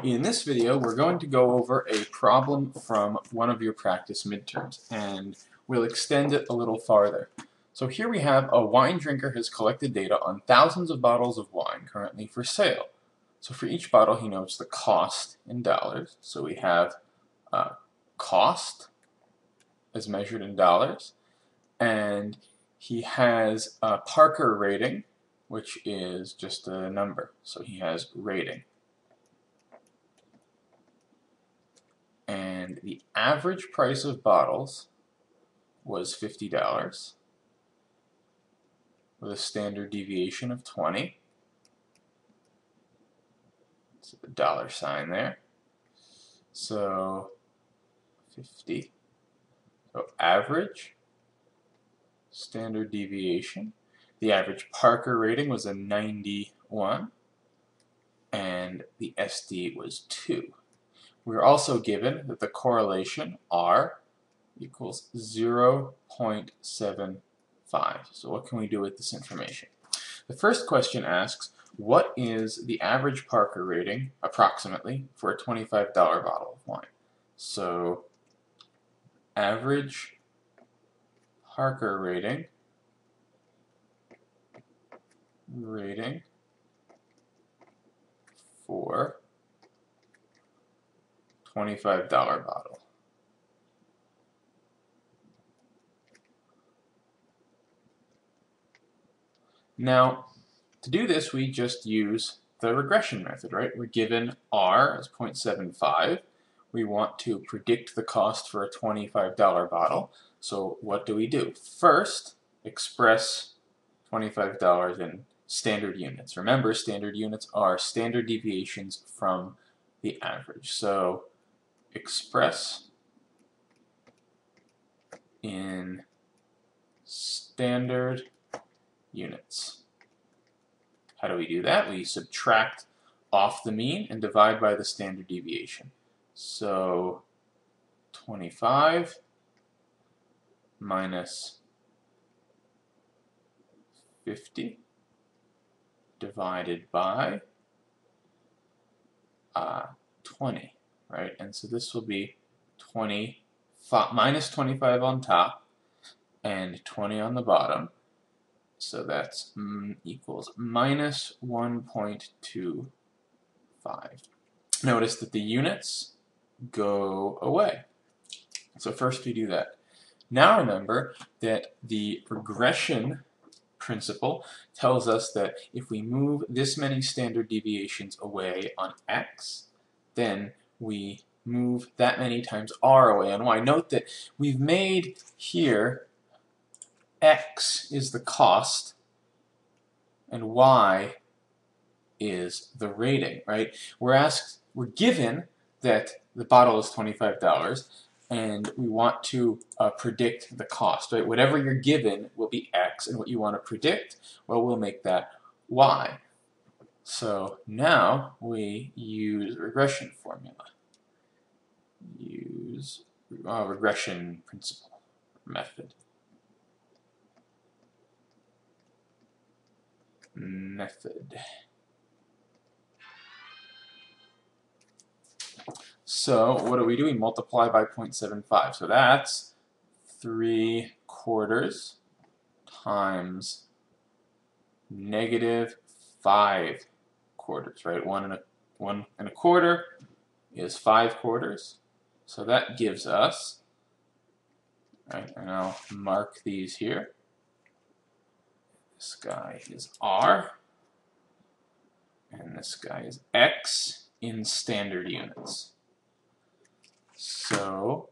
In this video, we're going to go over a problem from one of your practice midterms, and we'll extend it a little farther. So here we have a wine drinker has collected data on thousands of bottles of wine currently for sale. So for each bottle, he notes the cost in dollars. So we have cost as measured in dollars, and he has a Parker rating, which is just a number. So he has rating. And the average price of bottles was $50 with a standard deviation of 20. So the dollar sign there. So 50. So average, standard deviation. The average Parker rating was a 91, and the SD was 2. We're also given that the correlation R equals 0.75. So what can we do with this information? The first question asks, what is the average Parker rating, approximately, for a $25 bottle of wine? So, average Parker rating for $25 bottle. Now, to do this, we just use the regression method, right? We're given R as 0.75. We want to predict the cost for a $25 bottle. So what do? First, express $25 in standard units. Remember, standard units are standard deviations from the average. So express in standard units. How do we do that? We subtract off the mean and divide by the standard deviation. So 25 minus 50 divided by 20, right? And so this will be minus 25 on top and 20 on the bottom. So that's equals minus 1.25. Notice that the units go away. So first we do that. Now remember that the regression principle tells us that if we move this many standard deviations away on x, then we move that many times r away on y. Note that we've made here x is the cost and y is the rating, right? We're given that the bottle is $25 and we want to predict the cost, right? Whatever you're given will be x, and what you want to predict, well, we'll make that y. So now we use regression formula. Use regression principle method. So what do? We multiply by 0.75. So that's 3/4 times -5/4, right? 1 1/4 is 5/4. So that gives us, right, and I'll mark these here. This guy is R, and this guy is X in standard units. So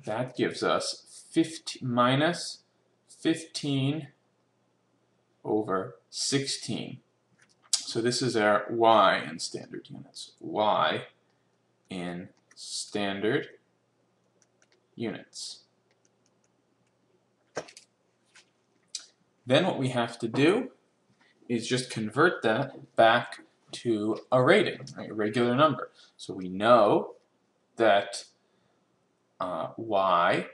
that gives us minus 15 over 16. So this is our Y in standard units. Y in standard units. Then what we have to do is just convert that back to a rating, right, a regular number. So we know that y,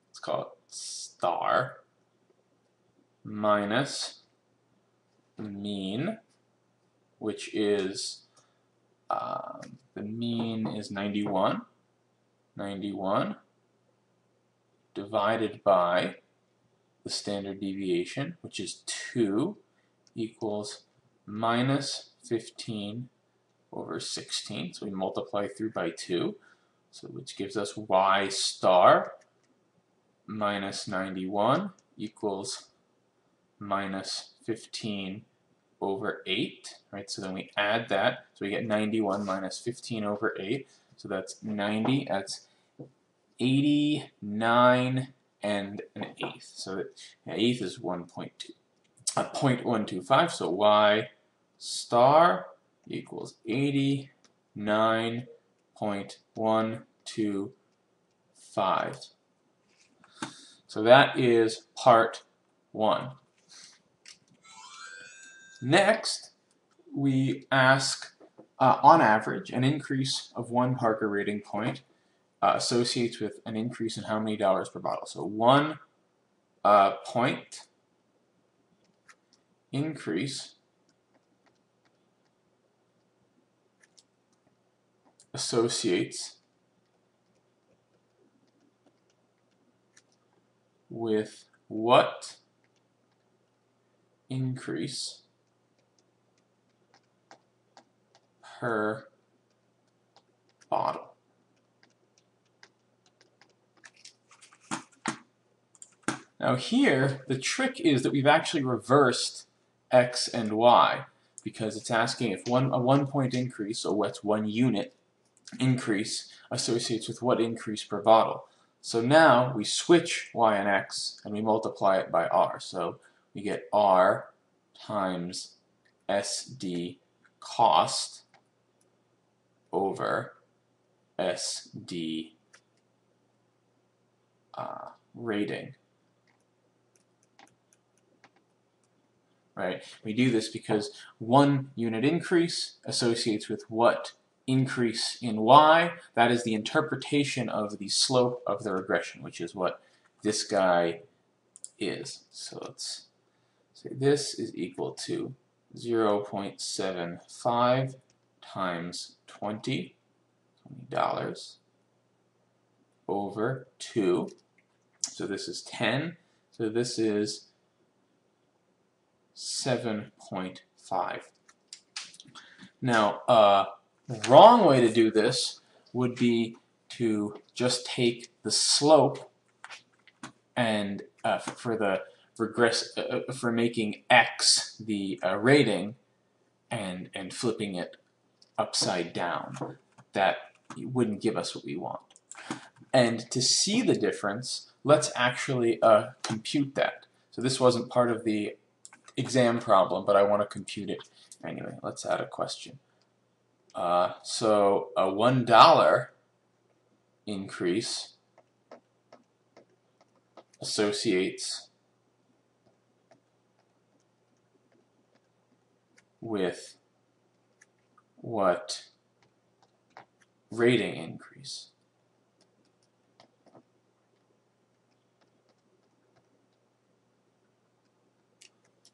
let's call it star, minus the mean, which is the mean is 91. 91 divided by the standard deviation, which is 2, equals minus 15 over 16. So we multiply through by 2, so which gives us y star minus 91 equals minus 15 over 8, right? So then we add that, so we get 91 minus 15 over 8, so that's 90, that's 89 and an eighth. So an eighth is 0.125, so y star equals 89.125. So that is part 1. Next, we ask, on average, an increase of 1 Parker rating point associates with an increase in how many dollars per bottle. So 1 point increase associates with what increase per bottle? Now here, the trick is that we've actually reversed x and y, because it's asking if a 1 point increase, so what's 1 unit increase, associates with what increase per bottle. So now we switch y and x and we multiply it by r. So we get r times SD cost over SD rating. Right? We do this because 1 unit increase associates with what increase in y. That is the interpretation of the slope of the regression, which is what this guy is. So let's say this is equal to 0.75 times $20 over 2. So this is 10. So this is 7.5. Now, wrong way to do this would be to just take the slope and for making x the rating and flipping it upside down. That wouldn't give us what we want. And to see the difference, let's actually compute that. So this wasn't part of the exam problem, but I want to compute it anyway. Let's add a question. So a $1 increase associates with what rating increase?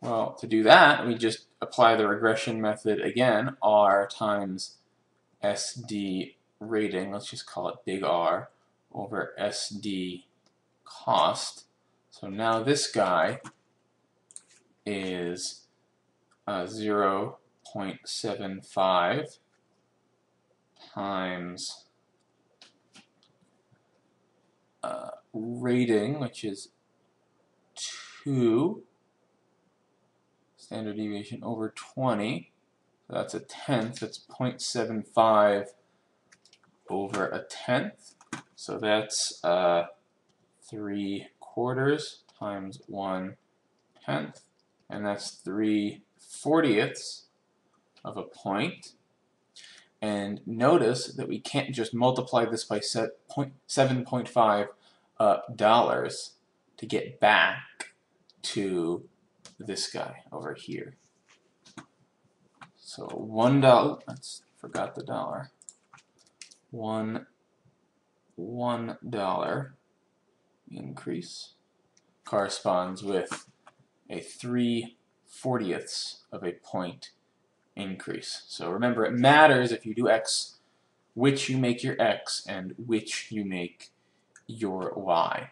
Well, to do that, we just apply the regression method again, R times SD rating, let's just call it big R, over SD cost. So now this guy is 0.75 times rating, which is 2, standard deviation over 20, so that's a tenth, that's 0.75 over a tenth, so that's 3/4 times 1/10, and that's 3/40 of a point. And notice that we can't just multiply this by 7.5 dollars to get back to this guy over here. So $1, forgot the dollar. $1 increase corresponds with a 3/40 of a point increase. So remember, it matters if you do x, which you make your x and which you make your y.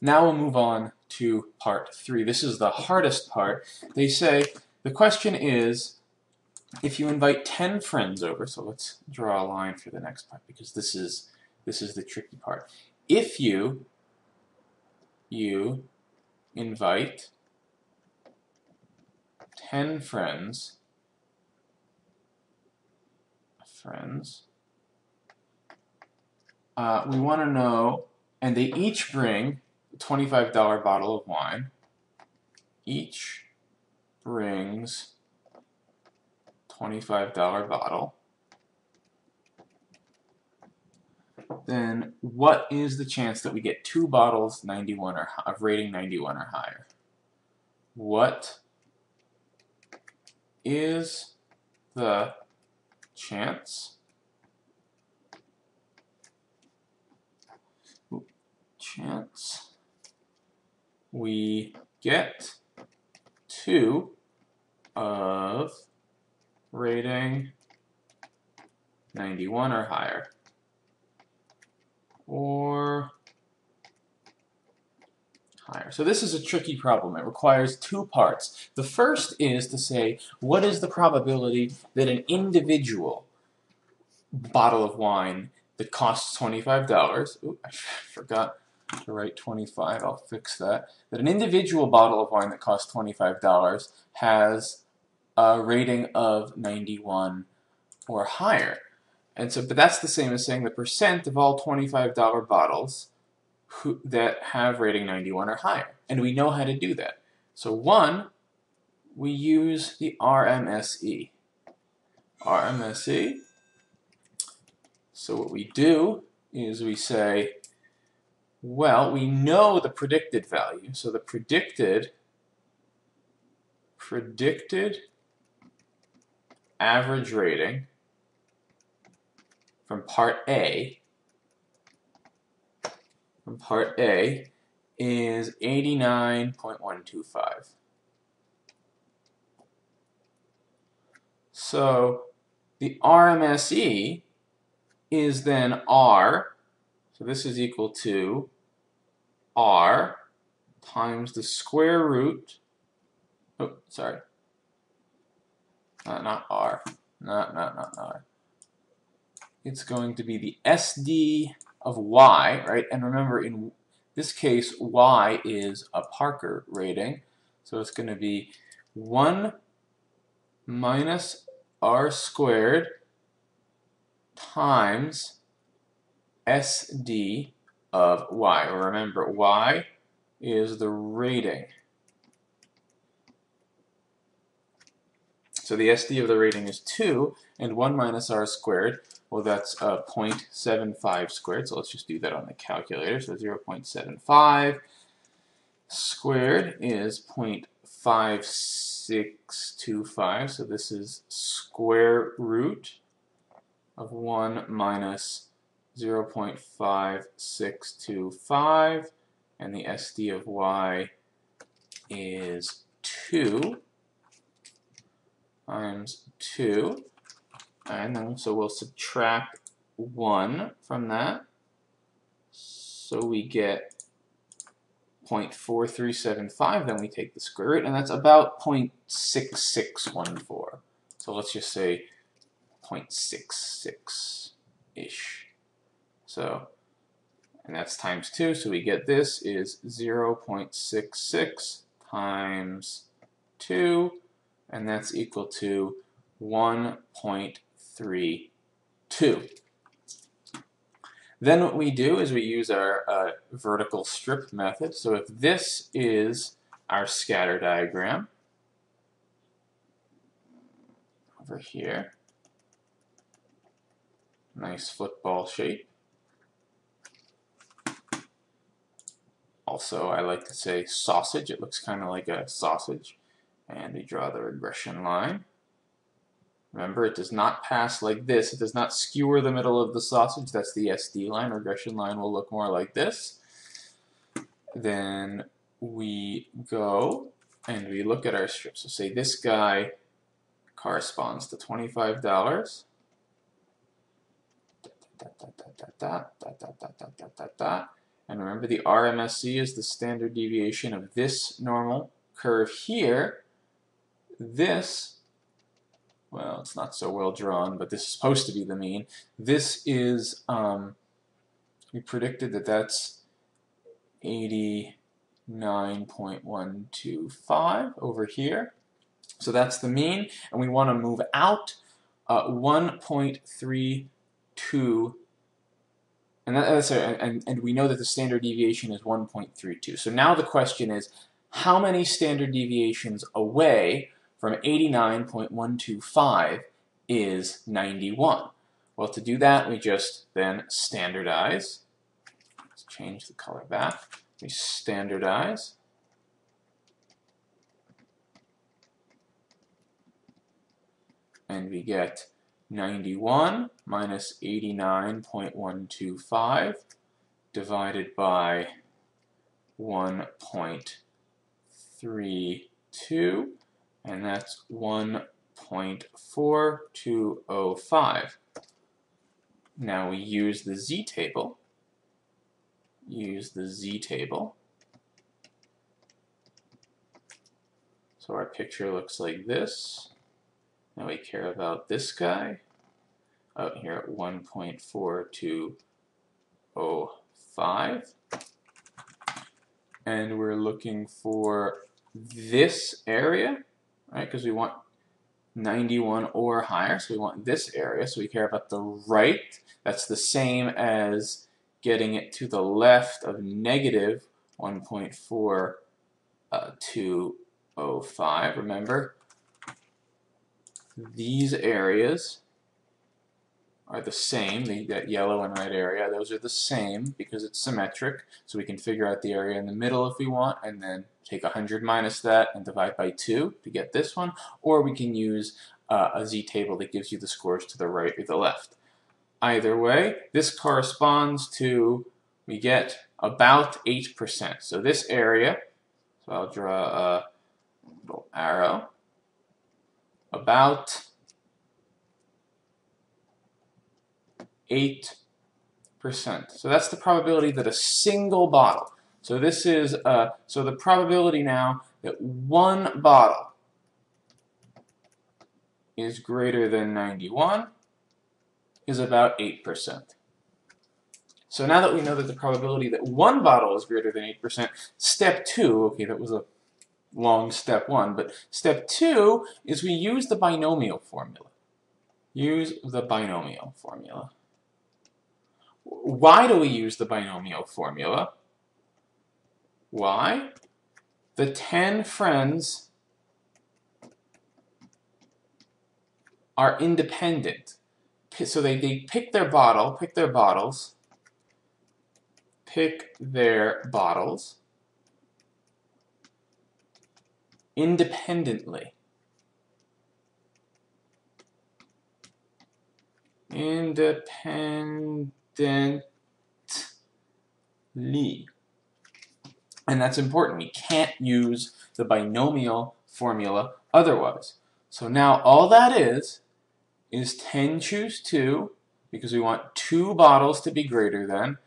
Now we'll move on to part 3. This is the hardest part. They say, the question is, if you invite 10 friends over, so let's draw a line for the next part because this is the tricky part. If you invite 10 friends, we want to know, and they each bring a $25 bottle of wine. Each brings $25 bottle. Then what is the chance that we get 2 bottles 91 or of rating 91 or higher? What is the chance we get 2 of rating 91 or higher, or higher? So this is a tricky problem. It requires 2 parts. The first is to say, what is the probability that an individual bottle of wine that costs $25, ooh, I forgot to write 25, I'll fix that, that an individual bottle of wine that costs $25 has a rating of 91 or higher. And so, but that's the same as saying the percent of all $25 bottles that have rating 91 or higher. And we know how to do that. So 1, we use the RMSE. RMSE. So what we do is we say, well, we know the predicted value. So the predicted average rating from part A is 89.125. So the RMSE is then R, so this is equal to R times the square root, oh, sorry, not R, not R. It's going to be the SD of Y, right? And remember, in this case, Y is a Parker rating, so it's going to be 1 minus R squared times SD of Y. Remember, Y is the rating. So the SD of the rating is 2, and 1 minus R squared, well, that's 0.75 squared, so let's just do that on the calculator. So 0.75 squared is 0.5625, so this is square root of 1 minus 0.5625, and the SD of Y is 2 times 2, and then so we'll subtract 1 from that, so we get 0.4375, then we take the square root, and that's about 0.6614. So let's just say 0.66-ish. So, and that's times 2, so we get this is 0.66 times 2, and that's equal to 1.32. Then what we do is we use our vertical strip method. So if this is our scatter diagram over here, nice football shape. Also, I like to say sausage. It looks kind of like a sausage. And we draw the regression line. Remember, it does not pass like this. It does not skewer the middle of the sausage. That's the SD line. Regression line will look more like this. Then we go and we look at our strip. So say this guy corresponds to $25. And remember, the RMSE is the standard deviation of this normal curve here. This, well, it's not so well drawn, but this is supposed to be the mean. This is, we predicted that that's 89.125 over here. So that's the mean, and we want to move out 1.32, and we know that the standard deviation is 1.32. So now the question is, how many standard deviations away from 89.125 is 91? Well, to do that, we just then standardize. Let's change the color back. We standardize. And we get 91 minus 89.125 divided by 1.32, and that's 1.4205. Now we use the z-table. So our picture looks like this. Now we care about this guy out here at 1.4205. And we're looking for this area, right? Because we want 91 or higher, so we want this area. So we care about the right. That's the same as getting it to the left of negative 1.4205. Remember, these areas are the same, that yellow and red area, those are the same because it's symmetric, so we can figure out the area in the middle if we want, and then take 100 minus that and divide by 2 to get this one, or we can use a z-table that gives you the scores to the right or the left. Either way, this corresponds to, we get about 8%. So this area, so I'll draw a little arrow, about 8%. So that's the probability that a single bottle, so this is, so the probability now that one bottle is greater than 91 is about 8%. So now that we know that the probability that one bottle is greater than 8%, step 2, okay, that was a long step 1, but step 2 is we use the binomial formula. Use the binomial formula. Why do we use the binomial formula? Why? The 10 friends are independent. So they pick their bottles independently. And that's important. We can't use the binomial formula otherwise. So now all that is 10 choose 2, because we want 2 bottles to be greater than.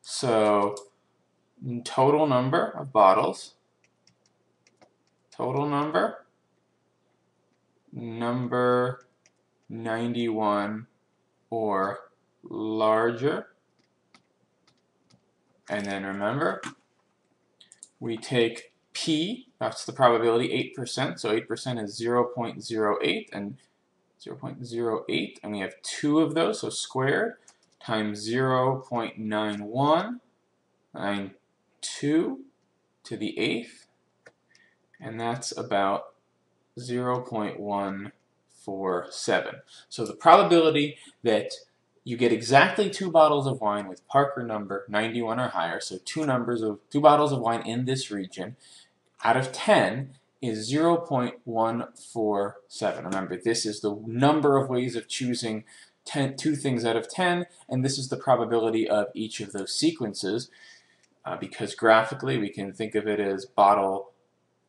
So total number of bottles, number 91 or larger. And then remember, we take P, that's the probability, 8%, so 8% is 0.08, and 0.08, and we have 2 of those, so squared, times 0.9192 to the 8th, and that's about 0.147. So the probability that you get exactly 2 bottles of wine with Parker number 91 or higher, so 2 bottles of wine in this region, out of 10 is 0.147. Remember, this is the number of ways of choosing 2 things out of 10, and this is the probability of each of those sequences, because graphically we can think of it as bottle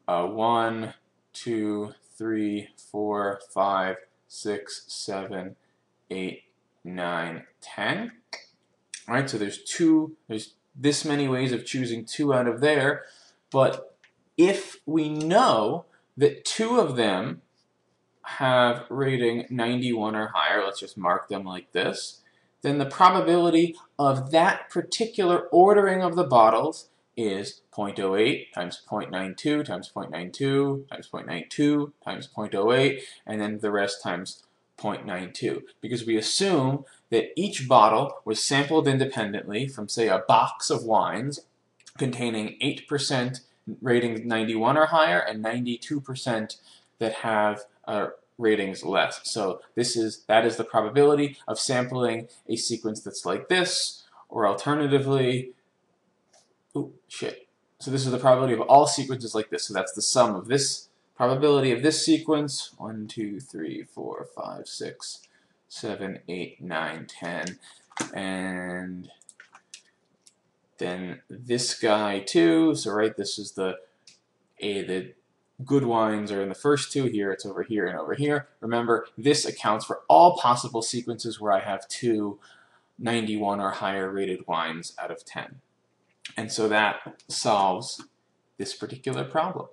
1, 2, 3, 4, 5, 6, 7, 8, 9, 10. All right, so there's this many ways of choosing 2 out of there, but if we know that 2 of them have rating 91 or higher, let's just mark them like this, then the probability of that particular ordering of the bottles is 0.08 times 0.92 times 0.92 times 0.92 times 0.08, and then the rest times 0.92, because we assume that each bottle was sampled independently from, say, a box of wines containing 8% rating 91 or higher and 92% that have ratings less. So that is the probability of sampling a sequence that's like this, or alternatively, so this is the probability of all sequences like this. So that's the sum of this probability of this sequence, 1, 2, 3, 4, 5, 6, 7, 8, 9, 10, and then this guy too. So right, this is the good wines are in the first 2 here, it's over here and over here. Remember, this accounts for all possible sequences where I have 2 91 or higher rated wines out of 10. And so that solves this particular problem.